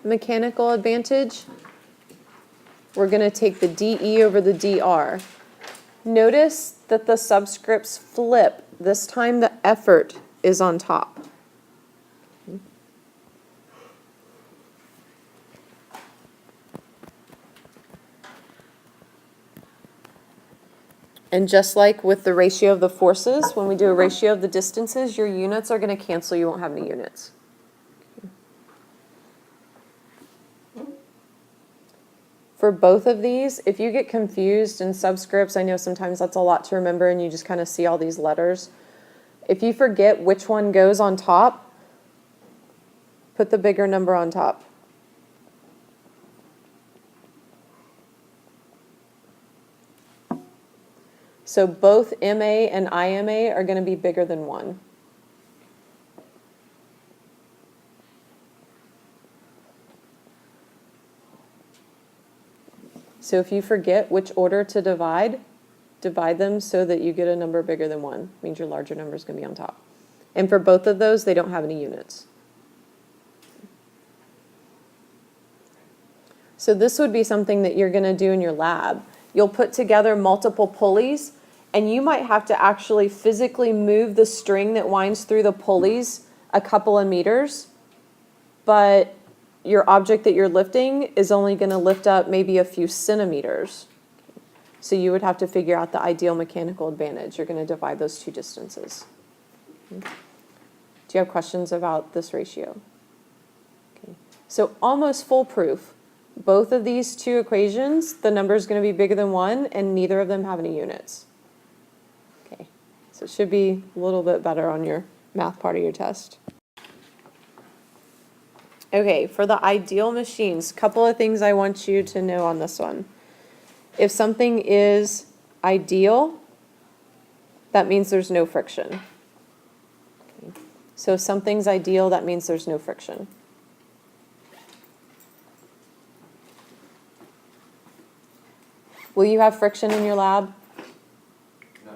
mechanical advantage, we're going to take the dE over the dR. Notice that the subscripts flip. This time the effort is on top. And just like with the ratio of the forces, when we do a ratio of the distances, your units are going to cancel. You won't have any units. For both of these, if you get confused in subscripts, I know sometimes that's a lot to remember and you just kind of see all these letters. If you forget which one goes on top, put the bigger number on top. So both MA and IMA are going to be bigger than 1. So if you forget which order to divide them so that you get a number bigger than 1. Means your larger number is going to be on top. And for both of those, they don't have any units. So this would be something that you're going to do in your lab. You'll put together multiple pulleys, and you might have to actually physically move the string that winds through the pulleys a couple of meters, but your object that you're lifting is only going to lift up maybe a few centimeters. So you would have to figure out the ideal mechanical advantage. You're going to divide those two distances. Do you have questions about this ratio? Okay. So almost foolproof. Both of these two equations, the number is going to be bigger than 1, and neither of them have any units. Okay, so it should be a little bit better on your math part of your test. Okay, for the ideal machines, a couple of things I want you to know on this one. If something is ideal, that means there's no friction. Okay. So if something's ideal, that means there's no friction. Will you have friction in your lab? No.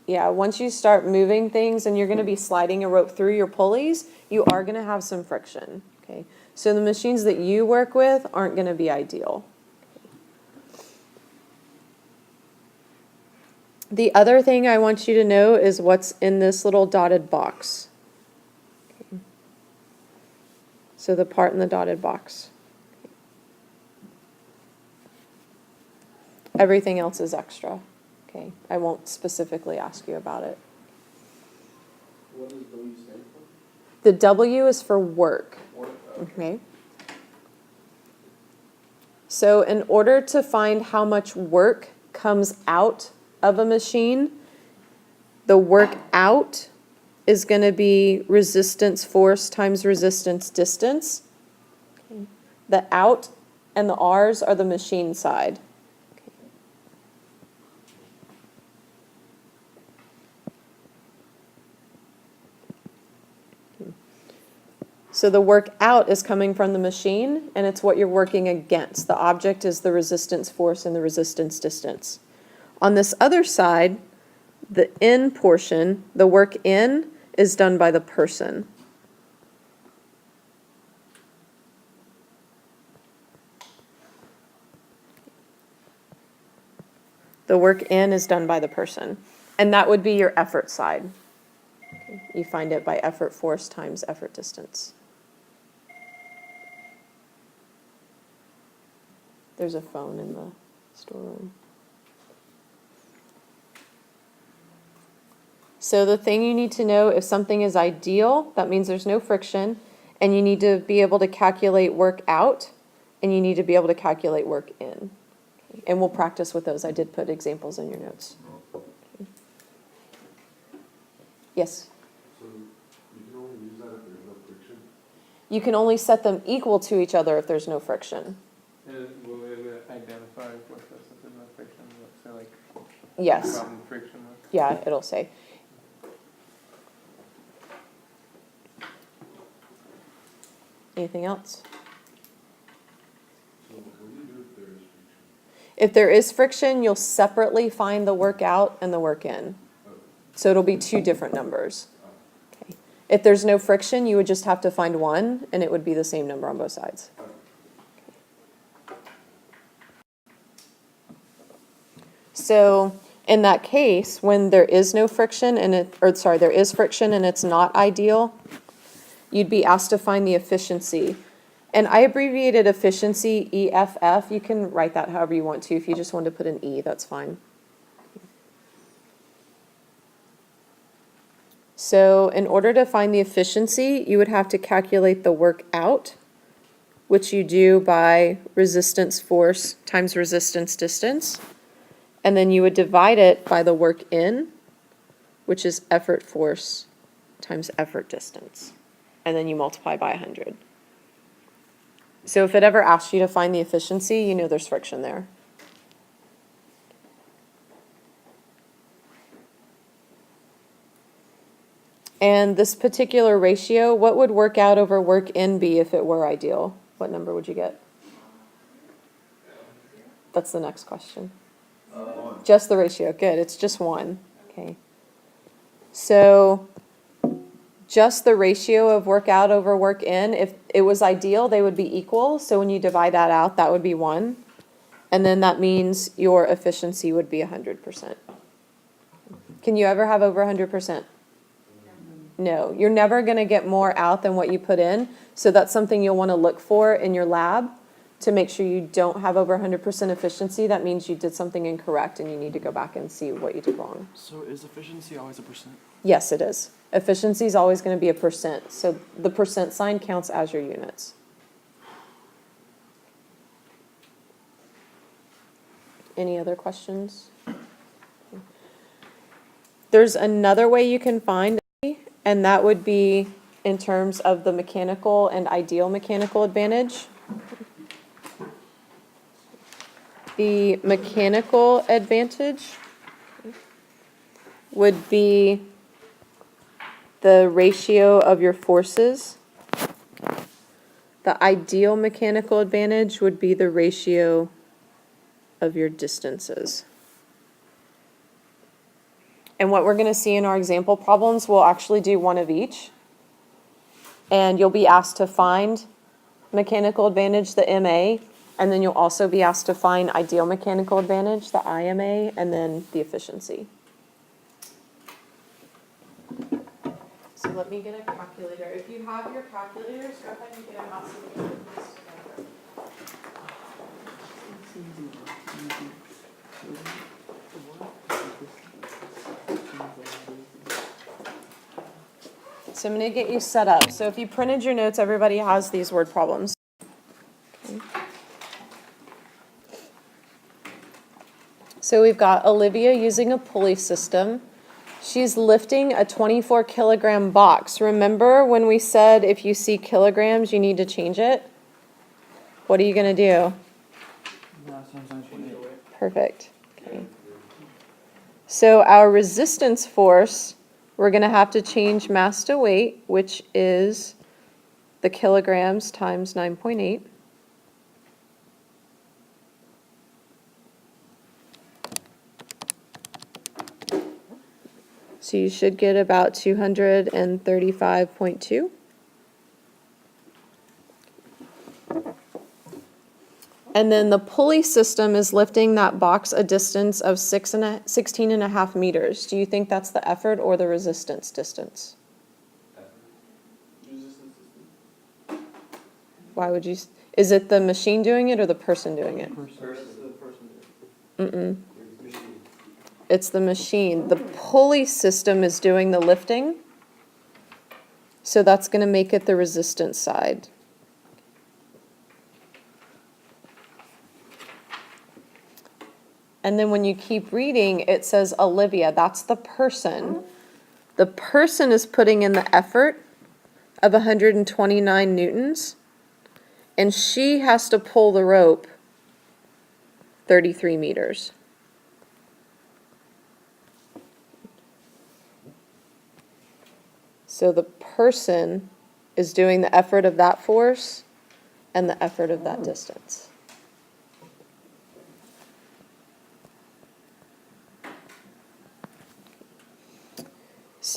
Yeah, once you start moving things and you're going to be sliding a rope through your pulleys, you are going to have some friction. Okay, so the machines that you work with aren't going to be ideal. The other thing I want you to know is what's in this little dotted box. Okay. So the part in the dotted box. Everything else is extra. Okay, I won't specifically ask you about it. What does W stand for? The W is for work. Work. Okay. So in order to find how much work comes out of a machine, the work out is going to be resistance force times resistance distance. Okay. The out and the R's are the machine side. So the work out is coming from the machine, and it's what you're working against. The object is the resistance force and the resistance distance. On this other side, the in portion, the work in, is done by the person. The work in is done by the person. And that would be your effort side. You find it by effort force times effort distance. There's a phone in the storeroom. So the thing you need to know, if something is ideal, that means there's no friction, and you need to be able to calculate work out, and you need to be able to calculate work in. Okay. And we'll practice with those. I did put examples in your notes. Okay. Yes? So you can only use that if there's no friction? You can only set them equal to each other if there's no friction. Will it identify what this is no friction? So like Yes. problem friction with? Yeah, it'll say. Anything else? So what do you do if there is friction? If there is friction, you'll separately find the work out and the work in. Oh. So it'll be two different numbers. Okay. If there's no friction, you would just have to find one, and it would be the same number on both sides. So in that case, when there is no friction and there is friction and it's not ideal, you'd be asked to find the efficiency. And I abbreviated efficiency EFF. You can write that however you want to. If you just want to put an E, that's fine. So in order to find the efficiency, you would have to calculate the work out, which you do by resistance force times resistance distance. And then you would divide it by the work in, which is effort force times effort distance. And then you multiply by 100. So if it ever asks you to find the efficiency, you know there's friction there. And this particular ratio, what would work out over work in be if it were ideal? What number would you get? That's the next question. Just the ratio. Good. It's just 1. Okay. So just the ratio of work out over work in, if it was ideal, they would be equal. So when you divide that out, that would be 1. And then that means your efficiency would be 100%. Can you ever have over 100%? No. You're never going to get more out than what you put in. So that's something you'll want to look for in your lab to make sure you don't have over 100% efficiency. That means you did something incorrect and you need to go back and see what you did wrong. So is efficiency always a percent? Yes, it is. Efficiency is always going to be a percent. So the percent sign counts as your units. Any other questions? There's another way you can find it, and that would be in terms of the mechanical and ideal mechanical advantage. The mechanical advantage would be the ratio of your forces. The ideal mechanical advantage would be the ratio of your distances. And what we're going to see in our example problems, we'll actually do one of each. And you'll be asked to find mechanical advantage, the MA, and then you'll also be asked to find ideal mechanical advantage, the IMA, and then the efficiency. So let me get a calculator. If you have your calculators, go ahead and get them out so we can put this together. So I'm going to get you set up. So if you printed your notes, everybody has these word problems. Okay. So we've got Olivia using a pulley system. She's lifting a 24 kilogram box. Remember when we said if you see kilograms, you need to change it? What are you going to do? Perfect. Okay. So our resistance force, we're going to have to change mass to weight, which is the kilograms times 9.8. So you should get about 235.2. And then the pulley system is lifting that box a distance of 16.5 meters. Do you think that's the effort or the resistance distance? Resistance system. Why would you, is it the machine doing it or the person doing it? Mm-mm. It's the machine. The pulley system is doing the lifting. So that's going to make it the resistance side. And then when you keep reading, it says Olivia, that's the person. The person is putting in the effort of 129 newtons, and she has to pull the rope 33 meters. So the person is doing the effort of that force and the effort of that distance.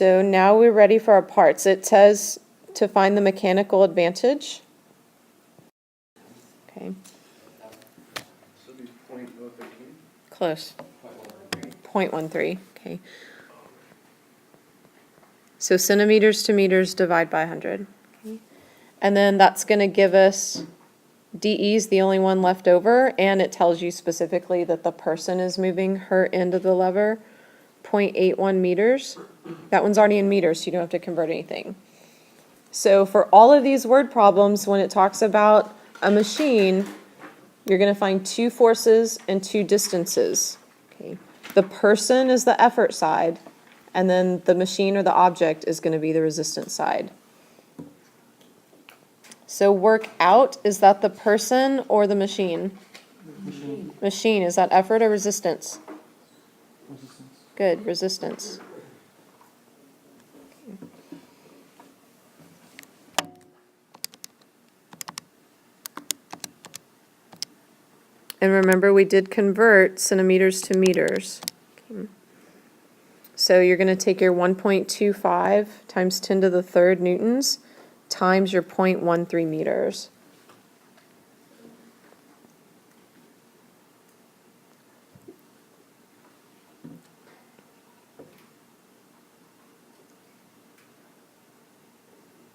So now we're ready for our parts. It says to find the mechanical advantage. Okay, So be 0.013? close. 0.13, okay. So centimeters to meters divide by 100. Okay. And then that's going to give us DE is the only one left over, and it tells you specifically that the person is moving her end of the lever, 0.81 meters. That one's already in meters, so you don't have to convert anything. So for all of these word problems, when it talks about a machine, you're going to find two forces and two distances. Okay. The person is the effort side, and then the machine or the object is going to be the resistance side. So work out, is that the person or the machine? Machine. Machine, is that effort or resistance? Resistance. Good, resistance. And remember, we did convert centimeters to meters. Okay. So you're going to take your 1.25 times 10 to the third newtons times your 0.13 meters.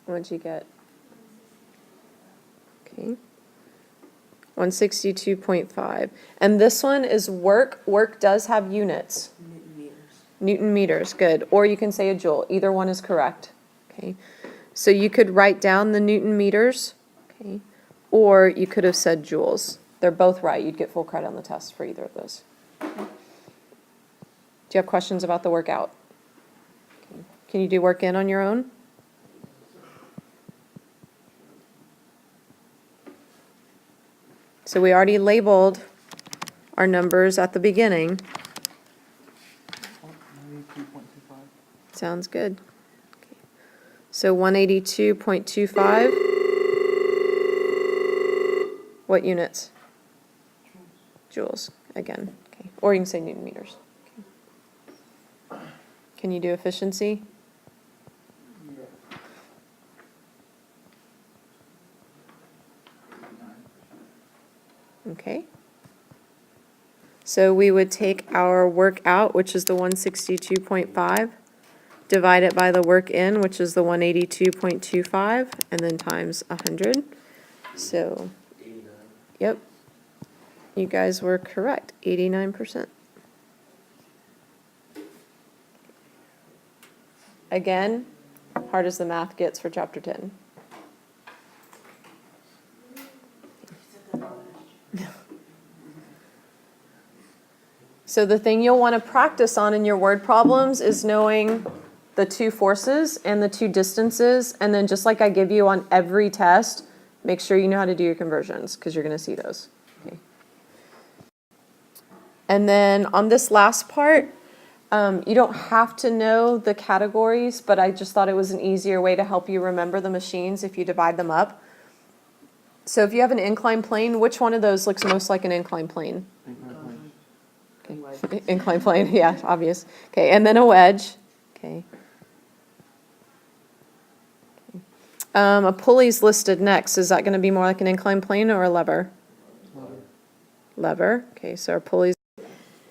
What'd you get? Okay. 162.5. And this one is work. Work does have units. Newton meters, good. Or you can say a joule. Either one is correct. Okay. So you could write down the Newton meters, okay, or you could have said joules. They're both right. You'd get full credit on the test for either of those. Okay. Do you have questions about the workout? Okay. Can you do work in on your own? So we already labeled our numbers at the beginning. 93.25. Sounds good. Okay. So 182.25. What units? Joules, again. Okay. Or you can say Newton meters. Okay. Can you do efficiency? Okay. So we would take our work out, which is the 162.5, divide it by the work in, which is the 182.25, and then times 100. So, yep, you guys were correct, 89%. Again, hard as the math gets for chapter 10. So the thing you'll want to practice on in your word problems is knowing the two forces and the two distances, and then just like I give you on every test, make sure you know how to do your conversions, because you're going to see those. Okay. And then on this last part, you don't have to know the categories, but I just thought it was an easier way to help you remember the machines if you divide them up. So if you have an inclined plane, which one of those looks most like an inclined plane? Okay. Inclined plane, yeah, obvious. Okay, and then a wedge. Okay. A pulley's listed next. Is that going to be more like an inclined plane or a lever? Lever. Okay, so our pulley's.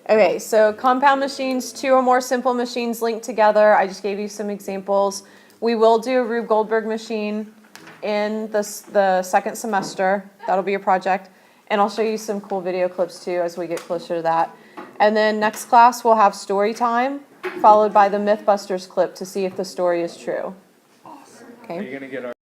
Okay, so compound machines, two or more simple machines linked together. I just gave you some examples. We will do a Rube Goldberg machine in the second semester. That'll be a project. And I'll show you some cool video clips too as we get closer to that. And then next class we'll have story time, followed by the Mythbusters clip to see if the story is true. Are Okay. you gonna get our